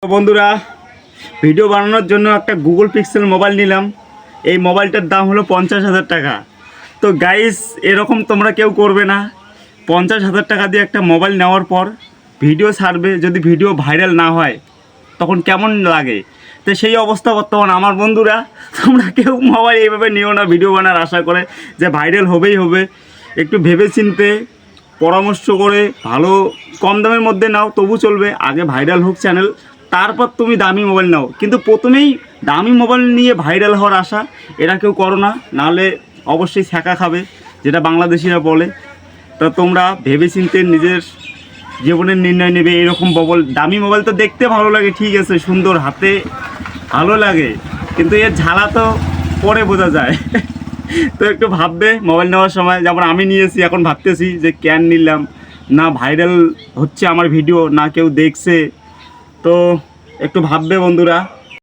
তো বন্ধুরা, ভিডিও বানানোর জন্য একটা গুগল পিক্সেল মোবাইল নিলাম। এই মোবাইলটার দাম হলো 50,000 টাকা। তো গাইস, এরকম তোমরা কেউ করবে না। 50,000 টাকা দিয়ে একটা মোবাইল নেওয়ার পর ভিডিও ছাড়বে, যদি ভিডিও ভাইরাল না হয় তখন কেমন লাগে? তো সেই অবস্থা বর্তমান আমার। বন্ধুরা, তোমরা কেউ মোবাইল এইভাবে নিও না ভিডিও বানার আশা করে যে ভাইরাল হবেই হবে। একটু ভেবে চিনতে পরামর্শ করে ভালো কম দামের মধ্যে নাও, তবু চলবে। আগে ভাইরাল হোক চ্যানেল, তারপর তুমি দামি মোবাইল নাও। কিন্তু প্রথমেই দামি মোবাইল নিয়ে ভাইরাল হওয়ার আশা এটা কেউ করো না, নাহলে অবশ্যই ছ্যাঁকা খাবে, যেটা বাংলাদেশিরা বলে। তা তোমরা ভেবে চিনতে নিজের জীবনের নির্ণয় নেবে। এরকম দামি মোবাইল তো দেখতে ভালো লাগে, ঠিক আছে, সুন্দর, হাতে ভালো লাগে, কিন্তু এর ঝালা তো পরে বোঝা যায়। তো একটু ভাববে মোবাইল নেওয়ার সময়। যেমন আমি নিয়েছি, এখন ভাবতেছি যে কেন নিলাম, না ভাইরাল হচ্ছে আমার ভিডিও, না কেউ দেখছে। তো একটু ভাববে বন্ধুরা।